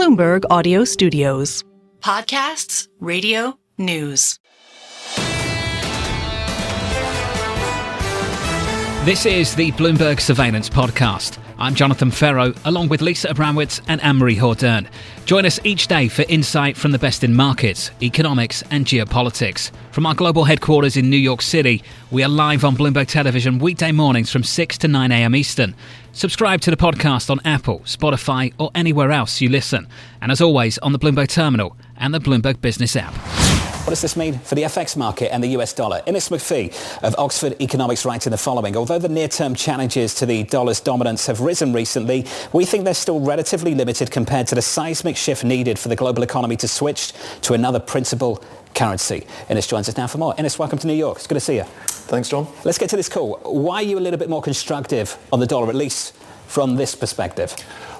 Bloomberg Audio Studios. Podcasts, radio, news. This is the Bloomberg Surveillance Podcast. I'm Jonathan Ferro, along with Lisa Abramowitz and Anne-Marie Hordern. Join us each day for insight from the best in markets, economics and geopolitics. From our global headquarters in New York City, we are live on Bloomberg Television weekday mornings from 6 to 9 a.m. Eastern. Subscribe to the podcast on Apple, Spotify or anywhere else you listen. And as always, on the Bloomberg Terminal and the Bloomberg Business app. What does this mean for the FX market and the US dollar? Innes McFee of Oxford Economics writing the following. Although the near-term challenges to the dollar's dominance have risen recently, we think they're still relatively limited compared to the seismic shift needed for the global economy to switch to another principal currency. Innes joins us now for more. Innes, welcome to New York. It's good to see you. Thanks, John. Let's get to this call. Why are you a little bit more constructive on the dollar, at least from this perspective?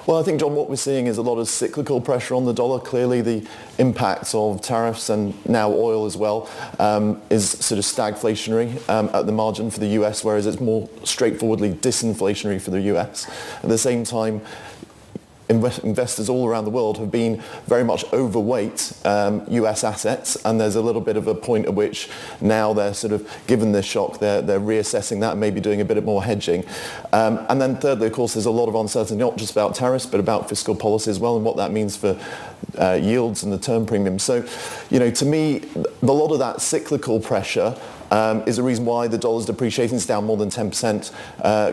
Well, I think, John, what we're seeing is a lot of cyclical pressure on the dollar. Clearly, the impact of tariffs and now oil as well is sort of stagflationary at the margin for the US, whereas it's more straightforwardly disinflationary for the US. At the same time, investors all around the world have been very much overweight US assets, and there's a little bit of a point at which now they're sort of, given this shock, they're reassessing that and maybe doing a bit more hedging. And then thirdly, of course, there's a lot of uncertainty, not just about tariffs, but about fiscal policy as well and what that means for yields and the term premium. So, you know, to me, a lot of that cyclical pressure is the reason why the dollar's depreciating. It's down more than 10%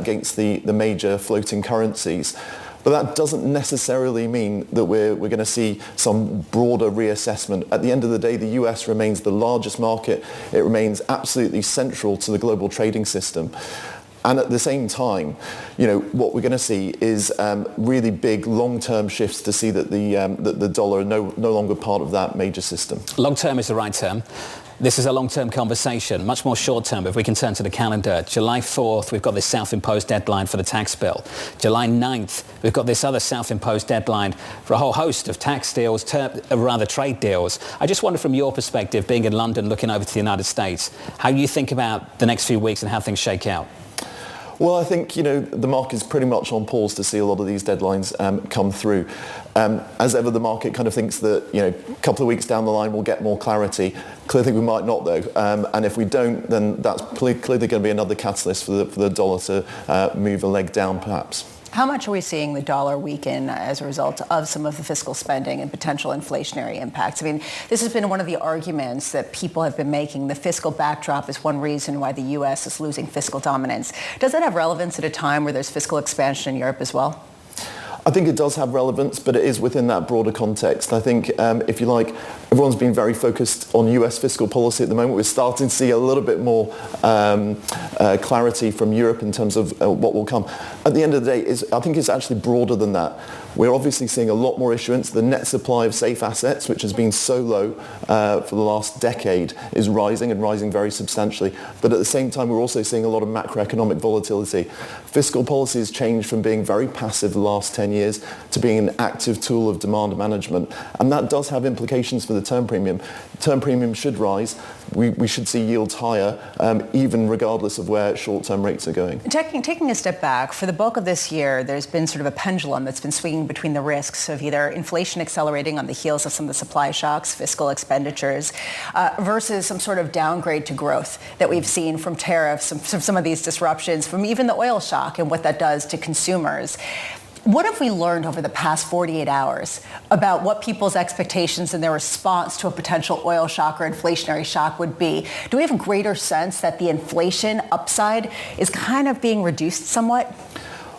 against the major floating currencies. But that doesn't necessarily mean that we're going to see some broader reassessment. At the end of the day, the US remains the largest market. It remains absolutely central to the global trading system. And at the same time, you know, what we're going to see is really big long-term shifts to see that the dollar are no longer part of that major system. Long-term is the right term. This is a long-term conversation, much more short-term. If we can turn to the calendar, July 4th, we've got this self-imposed deadline for the tax bill. July 9th, we've got this other self-imposed deadline for a whole host of tax deals, trade deals. I just wonder from your perspective, being in London, looking over to the United States, how you think about the next few weeks and how things shake out. Well, I think, you know, the market's pretty much on pause to see a lot of these deadlines come through. As ever, the market kind of thinks that, you know, a couple of weeks down the line we'll get more clarity. Clearly we might not, though. And if we don't, then that's clearly going to be another catalyst for the dollar to move a leg down, perhaps. How much are we seeing the dollar weaken as a result of some of the fiscal spending and potential inflationary impacts? I mean, this has been one of the arguments that people have been making. The fiscal backdrop is one reason why the U.S. is losing fiscal dominance. Does that have relevance at a time where there's fiscal expansion in Europe as well? I think it does have relevance, but it is within that broader context. I think, if you like, everyone's been very focused on US fiscal policy at the moment. We're starting to see a little bit more clarity from Europe in terms of what will come. At the end of the day, I think it's actually broader than that. We're obviously seeing a lot more issuance. The net supply of safe assets, which has been so low for the last decade, is rising and rising very substantially. But at the same time, we're also seeing a lot of macroeconomic volatility. Fiscal policy has changed from being very passive the last 10 years to being an active tool of demand management. And that does have implications for the term premium. Term premium should rise. We should see yields higher, even regardless of where short-term rates are going. Taking a step back, for the bulk of this year, there's been sort of a pendulum that's been swinging between the risks of either inflation accelerating on the heels of some of the supply shocks, fiscal expenditures, versus some sort of downgrade to growth that we've seen from tariffs, some of these disruptions, from even the oil shock and what that does to consumers. What have we learned over the past 48 hours about what people's expectations and their response to a potential oil shock or inflationary shock would be? Do we have a greater sense that the inflation upside is kind of being reduced somewhat?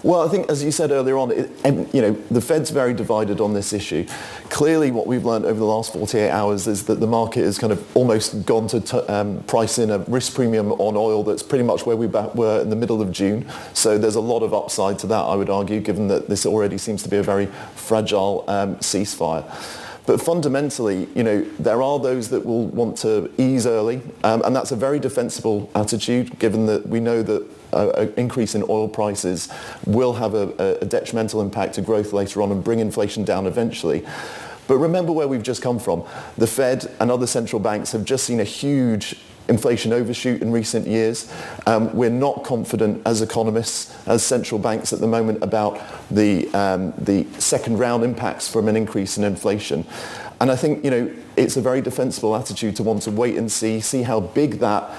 Well, I think, as you said earlier on, the Fed's very divided on this issue. Clearly, what we've learned over the last 48 hours is that the market has kind of almost gone to price in a risk premium on oil that's pretty much where we were in the middle of June. So there's a lot of upside to that, I would argue, given that this already seems to be a very fragile ceasefire. But fundamentally, you know, there are those that will want to ease early, and that's a very defensible attitude, given that we know that an increase in oil prices will have a detrimental impact to growth later on and bring inflation down eventually. But remember where we've just come from. The Fed and other central banks have just seen a huge inflation overshoot in recent years. We're not confident as economists, as central banks at the moment, about the second round impacts from an increase in inflation. And I think, it's a very defensible attitude to want to wait and see how big that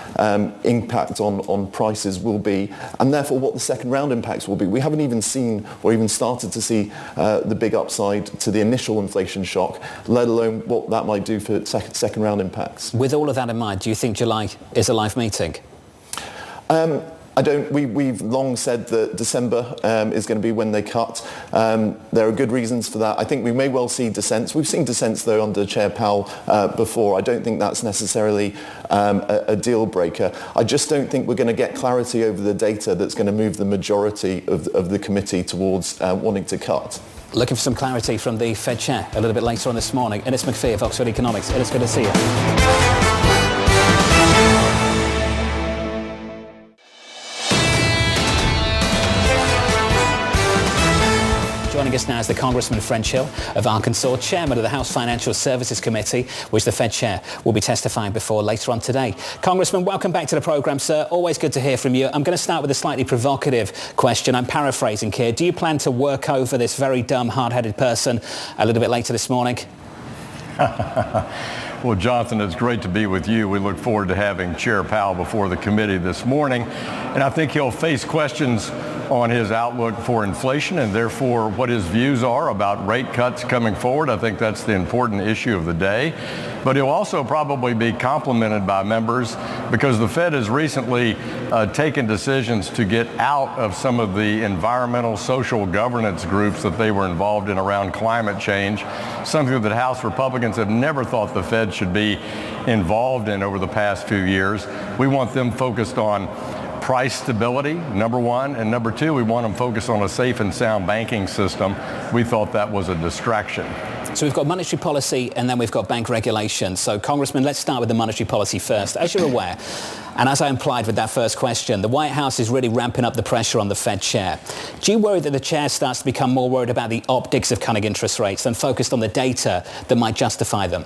impact on prices will be, and therefore what the second round impacts will be. We haven't even seen or even started to see the big upside to the initial inflation shock, let alone what that might do for second round impacts. With all of that in mind, do you think July is a live meeting? I don't. We've long said that December is going to be when they cut. There are good reasons for that. I think we may well see dissents. We've seen dissents, though, under Chair Powell before. I don't think that's necessarily a deal breaker. I just don't think we're going to get clarity over the data that's going to move the majority of the committee towards wanting to cut. Looking for some clarity from the Fed chair a little bit later on this morning. It's McFee of Oxford Economics. It's good to see you. Joining us now is the Congressman French Hill of Arkansas, chairman of the House Financial Services Committee, which the Fed chair will be testifying before later on today. Congressman, welcome back to the programme, sir. Always good to hear from you. I'm going to start with a slightly provocative question. I'm paraphrasing here. Do you plan to work over this very dumb, hard-headed person a little bit later this morning? Well, Jonathan, it's great to be with you. We look forward to having Chair Powell before the committee this morning. And I think he'll face questions on his outlook for inflation and therefore what his views are about rate cuts coming forward. I think that's the important issue of the day. But he'll also probably be complimented by members because the Fed has recently taken decisions to get out of some of the environmental social governance groups that they were involved in around climate change, something that House Republicans have never thought the Fed should be involved in over the past few years. We want them focused on price stability, number one, and number two, we want them focused on a safe and sound banking system. We thought that was a distraction. So we've got monetary policy and then we've got bank regulation. So, Congressman, let's start with the monetary policy first. As you're aware, and as I implied with that first question, the White House is really ramping up the pressure on the Fed chair. Do you worry that the chair starts to become more worried about the optics of cutting interest rates than focused on the data that might justify them?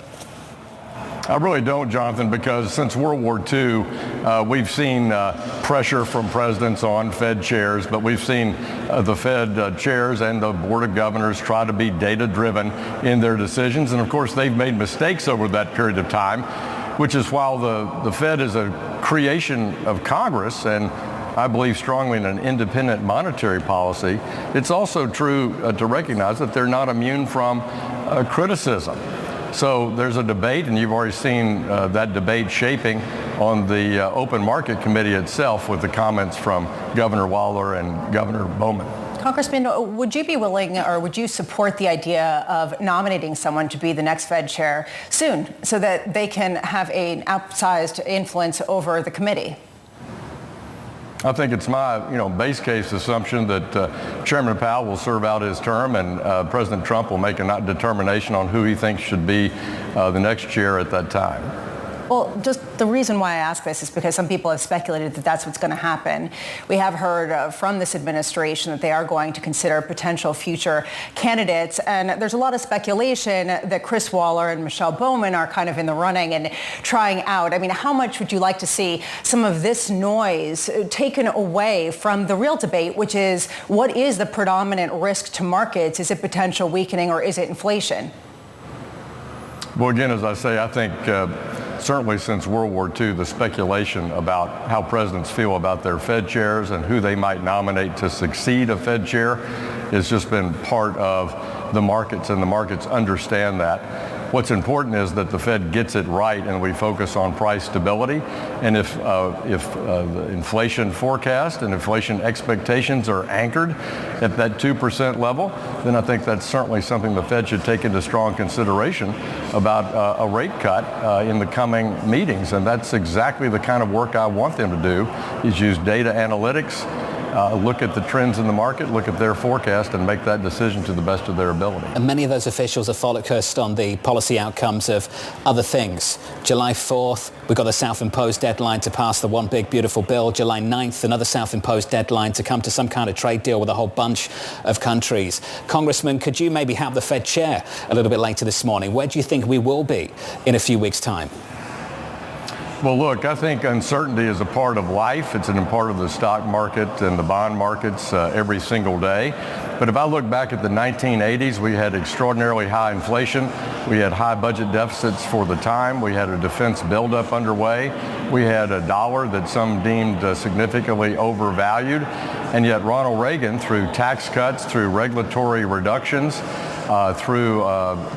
I really don't, Jonathan, because since World War II, we've seen pressure from presidents on Fed chairs, but we've seen the Fed chairs and the Board of Governors try to be data-driven in their decisions. And of course, they've made mistakes over that period of time, which is while the Fed is a creation of Congress and I believe strongly in an independent monetary policy, it's also true to recognize that they're not immune from criticism. So there's a debate, and you've already seen that debate shaping on the Open Market Committee itself with the comments from Governor Waller and Governor Bowman. Congressman, would you be willing or would you support the idea of nominating someone to be the next Fed chair soon so that they can have an outsized influence over the committee? I think it's my, base case assumption that Chairman Powell will serve out his term and President Trump will make a determination on who he thinks should be the next chair at that time. Well, just the reason why I ask this is because some people have speculated that that's what's going to happen. We have heard from this administration that they are going to consider potential future candidates. And there's a lot of speculation that Chris Waller and Michelle Bowman are kind of in the running and trying out. I mean, how much would you like to see some of this noise taken away from the real debate, which is what is the predominant risk to markets? Is it potential weakening or is it inflation? Well, again, as I say, I think certainly since World War II, the speculation about how presidents feel about their Fed chairs and who they might nominate to succeed a Fed chair has just been part of the markets, and the markets understand that. What's important is that the Fed gets it right and we focus on price stability. And if the inflation forecast and inflation expectations are anchored at that 2% level, then I think that's certainly something the Fed should take into strong consideration about a rate cut in the coming meetings. And that's exactly the kind of work I want them to do, is use data analytics, look at the trends in the market, look at their forecast, and make that decision to the best of their ability. And many of those officials are focused on the policy outcomes of other things. July 4th, we've got the self-imposed deadline to pass the one big beautiful bill. July 9th, another self-imposed deadline to come to some kind of trade deal with a whole bunch of countries. Congressman, could you maybe help the Fed chair a little bit later this morning? Where do you think we will be in a few weeks' time? Well, look, I think uncertainty is a part of life. It's a part of the stock market and the bond markets every single day. But if I look back at the 1980s, we had extraordinarily high inflation. We had high budget deficits for the time. We had a defense buildup underway. We had a dollar that some deemed significantly overvalued. And yet Ronald Reagan, through tax cuts, through regulatory reductions, through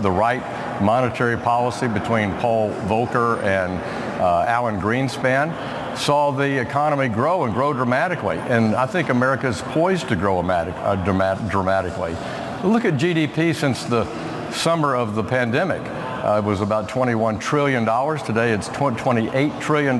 the right monetary policy between Paul Volcker and Alan Greenspan, saw the economy grow and grow dramatically. And I think America is poised to grow dramatically. Look at GDP since the summer of the pandemic. It was about $21 trillion. Today it's $28 trillion.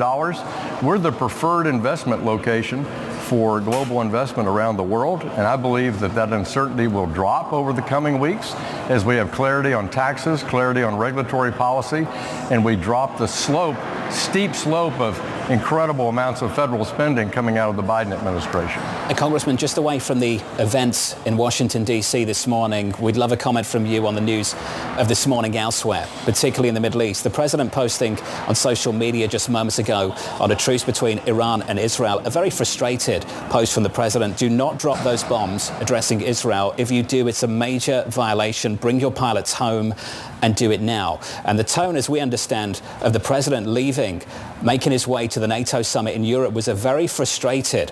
We're the preferred investment location for global investment around the world, and I believe that uncertainty will drop over the coming weeks as we have clarity on taxes, clarity on regulatory policy, and we drop the steep slope of incredible amounts of federal spending coming out of the Biden administration. Congressman, just away from the events in Washington, D.C. this morning, we'd love a comment from you on the news of this morning elsewhere, particularly in the Middle East. The president posting on social media just moments ago on a truce between Iran and Israel, a very frustrated post from the president. Do not drop those bombs, addressing Israel. If you do, it's a major violation. Bring your pilots home and do it now. And the tone, as we understand, of the president leaving, making his way to the NATO summit in Europe was a very frustrated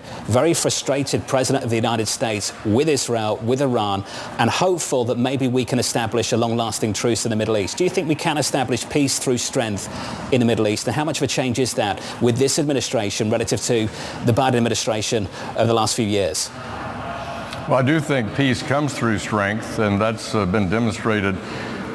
president of the United States with Israel, with Iran, and hopeful that maybe we can establish a long-lasting truce in the Middle East. Do you think we can establish peace through strength in the Middle East? And how much of a change is that with this administration relative to the Biden administration over the last few years? Well, I do think peace comes through strength, and that's been demonstrated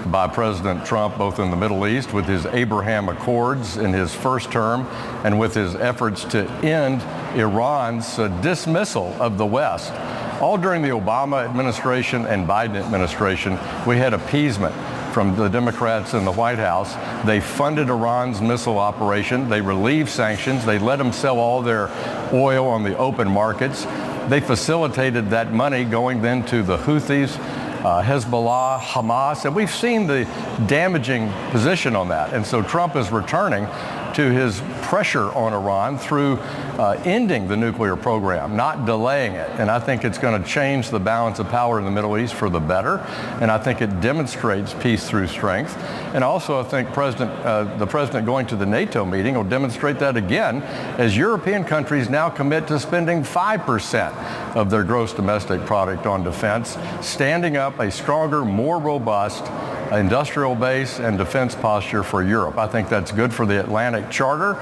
by President Trump, both in the Middle East with his Abraham Accords in his first term and with his efforts to end Iran's dismissal of the West. All during the Obama administration and Biden administration, we had appeasement from the Democrats in the White House. They funded Iran's missile operation. They relieved sanctions. They let them sell all their oil on the open markets. They facilitated that money going then to the Houthis, Hezbollah, Hamas, and we've seen the damaging position on that. And so Trump is returning to his pressure on Iran through ending the nuclear program, not delaying it. And I think it's going to change the balance of power in the Middle East for the better. And I think it demonstrates peace through strength. And also I think the president going to the NATO meeting will demonstrate that again as European countries now commit to spending 5% of their gross domestic product on defense, standing up a stronger, more robust industrial base and defense posture for Europe. I think that's good for the Atlantic Charter,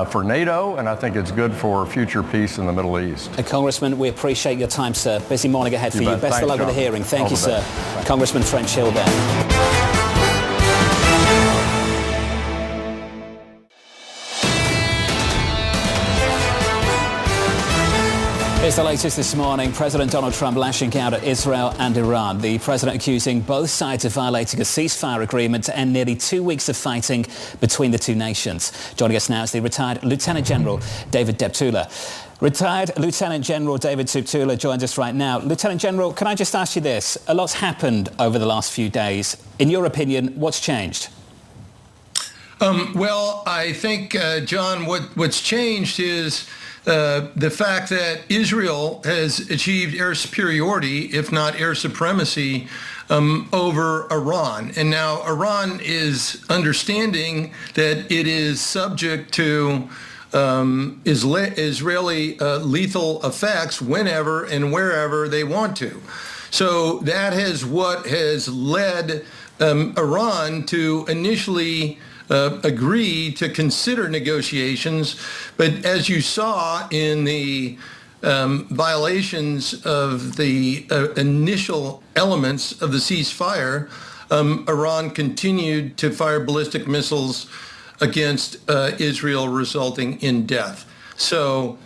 for NATO, and I think it's good for future peace in the Middle East. Congressman, we appreciate your time, sir. Busy morning ahead for you. Best of luck with the hearing. Thank you, sir. Congressman French Hill there. Here's the latest this morning. President Donald Trump lashing out at Israel and Iran. The president accusing both sides of violating a ceasefire agreement to end nearly 2 weeks of fighting between the two nations. Joining us now is the retired Lieutenant General David Deptula. Retired Lieutenant General David Deptula joins us right now. Lieutenant General, can I just ask you this? A lot's happened over the last few days. In your opinion, what's changed? Well, I think, John, what's changed is the fact that Israel has achieved air superiority, if not air supremacy, over Iran. And now Iran is understanding that it is subject to Israeli lethal effects whenever and wherever they want to. So that is what has led Iran to initially agree to consider negotiations, but as you saw in the violations of the initial elements of the ceasefire, Iran continued to fire ballistic missiles against Israel, resulting in death. So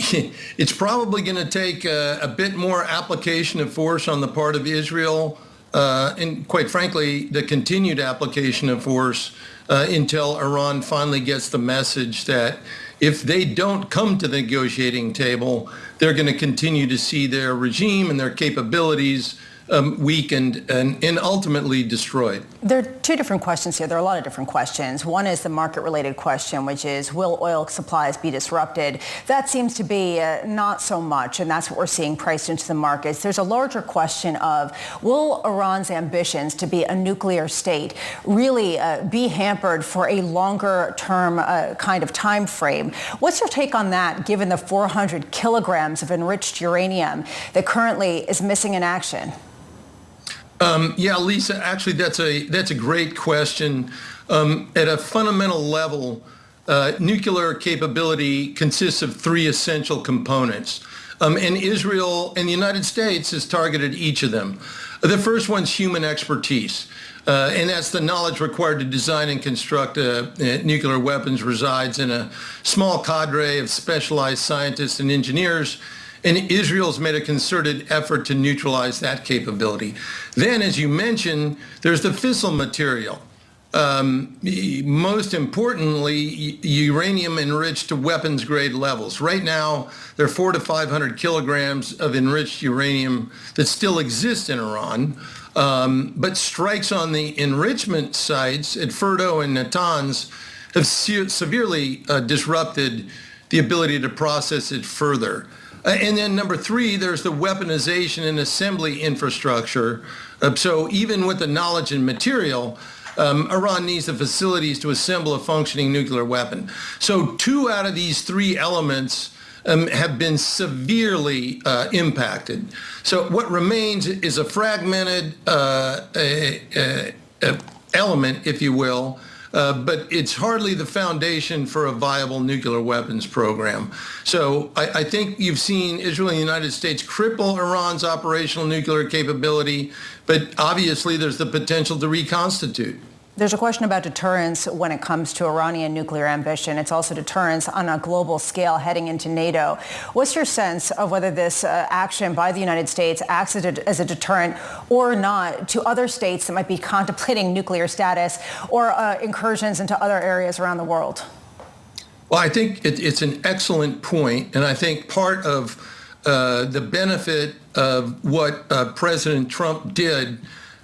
it's probably going to take a bit more application of force on the part of Israel, and quite frankly, the continued application of force until Iran finally gets the message that if they don't come to the negotiating table, they're going to continue to see their regime and their capabilities weakened and ultimately destroyed. There are two different questions here. There are a lot of different questions. One is the market-related question, which is, will oil supplies be disrupted? That seems to be not so much, and that's what we're seeing priced into the markets. There's a larger question of, will Iran's ambitions to be a nuclear state really be hampered for a longer-term kind of time frame? What's your take on that, given the 400 kilograms of enriched uranium that currently is missing in action? Yeah, Lisa, actually, that's a great question. At a fundamental level, nuclear capability consists of three essential components. And Israel and the United States has targeted each of them. The first one's human expertise. And that's the knowledge required to design and construct nuclear weapons resides in a small cadre of specialized scientists and engineers. And Israel's made a concerted effort to neutralize that capability. Then, as you mentioned, there's the fissile material. Most importantly, uranium enriched to weapons grade levels. Right now, there are 400 to 500 kilograms of enriched uranium that still exists in Iran, but strikes on the enrichment sites at Fordo and Natanz have severely disrupted the ability to process it further. And then number three, there's the weaponization and assembly infrastructure. So even with the knowledge and material, Iran needs the facilities to assemble a functioning nuclear weapon. So 2 out of these 3 elements have been severely impacted. So what remains is a fragmented element, if you will, but it's hardly the foundation for a viable nuclear weapons program. So I think you've seen Israel and the United States cripple Iran's operational nuclear capability, but obviously there's the potential to reconstitute. There's a question about deterrence when it comes to Iranian nuclear ambition. It's also deterrence on a global scale heading into NATO. What's your sense of whether this action by the United States acts as a deterrent or not to other states that might be contemplating nuclear status or incursions into other areas around the world? Well, I think it's an excellent point, and I think part of the benefit of what President Trump did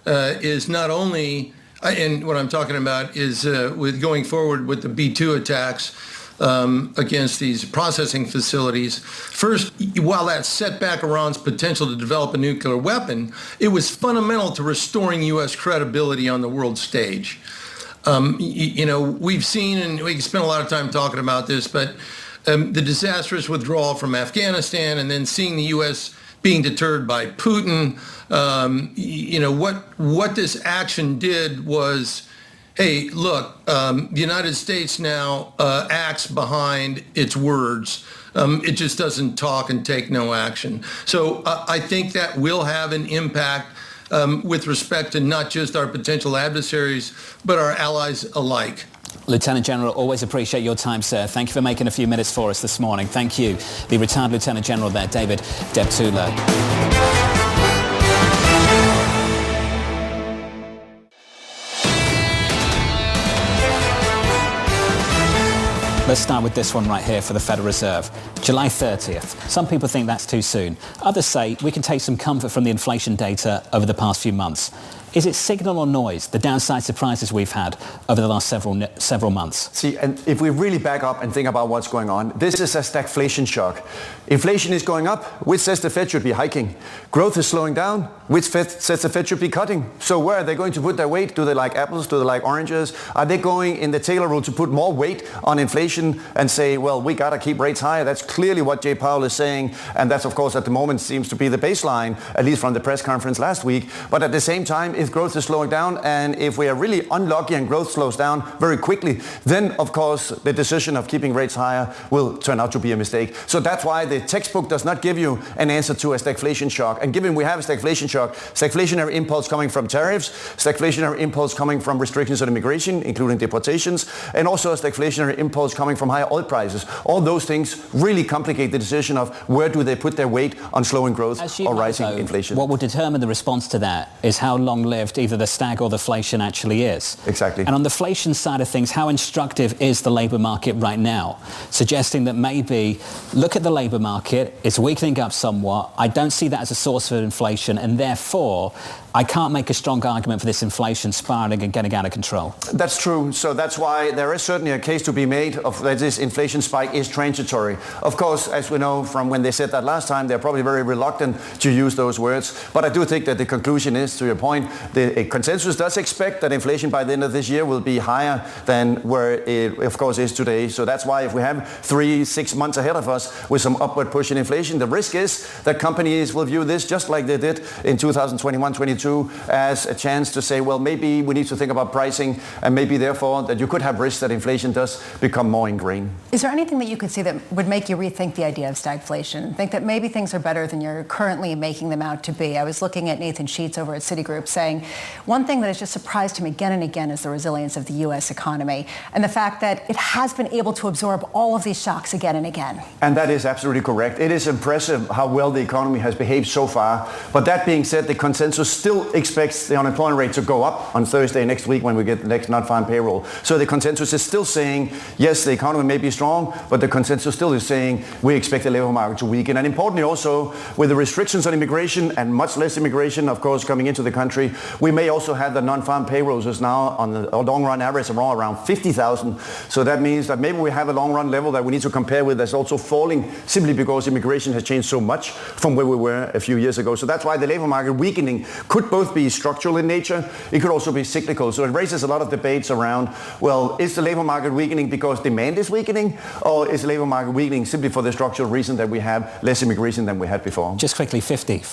is not only, and what I'm talking about is with going forward with the B-2 attacks against these processing facilities. First, while that set back Iran's potential to develop a nuclear weapon, it was fundamental to restoring U.S. credibility on the world stage. We've seen, and we can spend a lot of time talking about this, but the disastrous withdrawal from Afghanistan and then seeing the U.S. being deterred by Putin, what this action did was, hey, look, the United States now acts behind its words. It just doesn't talk and take no action. So I think that will have an impact with respect to not just our potential adversaries, but our allies alike. Lieutenant General, always appreciate your time, sir. Thank you for making a few minutes for us this morning. Thank you. The retired Lieutenant General there, David Deptula. Let's start with this one right here for the Federal Reserve. July 30th. Some people think that's too soon. Others say we can take some comfort from the inflation data over the past few months. Is it signal or noise, the downside surprises we've had over the last several months? See, and if we really back up and think about what's going on, this is a stagflation shock. Inflation is going up, which says the Fed should be hiking. Growth is slowing down, which says the Fed should be cutting. So where are they going to put their weight? Do they like apples? Do they like oranges? Are they going in the Taylor rule to put more weight on inflation and say, well, we got to keep rates higher? That's clearly what Jay Powell is saying. And that's, of course, at the moment seems to be the baseline, at least from the press conference last week. But at the same time, if growth is slowing down and if we are really unlucky and growth slows down very quickly, then, of course, the decision of keeping rates higher will turn out to be a mistake. So that's why the textbook does not give you an answer to a stagflation shock. And given we have a stagflation shock, stagflationary impulse coming from tariffs, stagflationary impulse coming from restrictions on immigration, including deportations, and also a stagflationary impulse coming from higher oil prices. All those things really complicate the decision of where do they put their weight on slowing growth or rising inflation. What will determine the response to that is how long short-lived either the stag or the inflation actually is. Exactly. And on the inflation side of things, how instructive is the labour market right now? Suggesting that maybe look at the labour market, it's weakening up somewhat. I don't see that as a source of inflation, and therefore I can't make a strong argument for this inflation spiralling and getting out of control. That's true. So that's why there is certainly a case to be made of that this inflation spike is transitory. Of course, as we know from when they said that last time, they're probably very reluctant to use those words. But I do think that the conclusion is, to your point, the consensus does expect that inflation by the end of this year will be higher than where it, of course, is today. So that's why if we have 3-6 months ahead of us with some upward push in inflation, the risk is that companies will view this just like they did in 2021-22 as a chance to say, well, maybe we need to think about pricing, and maybe therefore that you could have risks that inflation does become more ingrained. Is there anything that you could see that would make you rethink the idea of stagflation and think that maybe things are better than you're currently making them out to be? I was looking at Nathan Sheets over at Citigroup saying one thing that has just surprised him again and again is the resilience of the U.S. economy and the fact that it has been able to absorb all of these shocks again and again. And that is absolutely correct. It is impressive how well the economy has behaved so far. But that being said, the consensus still expects the unemployment rate to go up on Thursday next week when we get the next non-farm payroll. So the consensus is still saying, yes, the economy may be strong, but the consensus still is saying we expect the labor market to weaken. And importantly also, with the restrictions on immigration and much less immigration, of course, coming into the country, we may also have the non-farm payrolls is now on the long run average around 50,000. So that means that maybe we have a long run level that we need to compare with that's also falling simply because immigration has changed so much from where we were a few years ago. So that's why the labor market weakening could both be structural in nature, it could also be cyclical. So it raises a lot of debates around, well, is the labor market weakening because demand is weakening, or is the labor market weakening simply for the structural reason that we have less immigration than we had before? Just quickly, 50.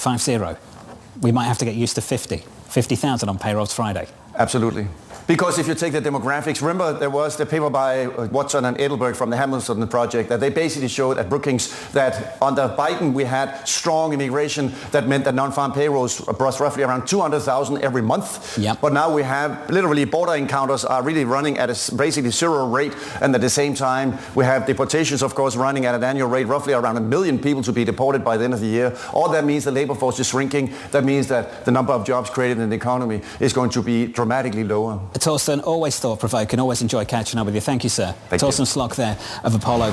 We might have to get used to 50,000 on payrolls Friday. Absolutely. Because if you take the demographics, remember there was the paper by Watson and Edelberg from the Hamilton Project that they basically showed at Brookings that under Biden we had strong immigration that meant that non-farm payrolls was roughly around 200,000 every month. Yep. But now we have literally border encounters are really running at a basically zero rate, and at the same time we have deportations, of course, running at an annual rate roughly around 1 million people to be deported by the end of the year. All that means the labor force is shrinking. That means that the number of jobs created in the economy is going to be dramatically lower. Torsten, always thought-provoking, always enjoy catching up with you. Thank you, sir. Torsten Slok there of Apollo.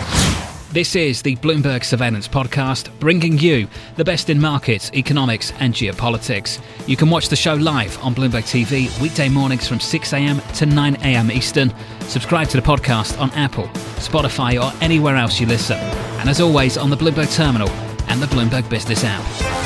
This is the Bloomberg Surveillance Podcast, bringing you the best in markets, economics and geopolitics. You can watch the show live on Bloomberg TV weekday mornings from 6 a.m. to 9 a.m. Eastern. Subscribe to the podcast on Apple, Spotify or anywhere else you listen. And as always, on the Bloomberg Terminal and the Bloomberg Business app.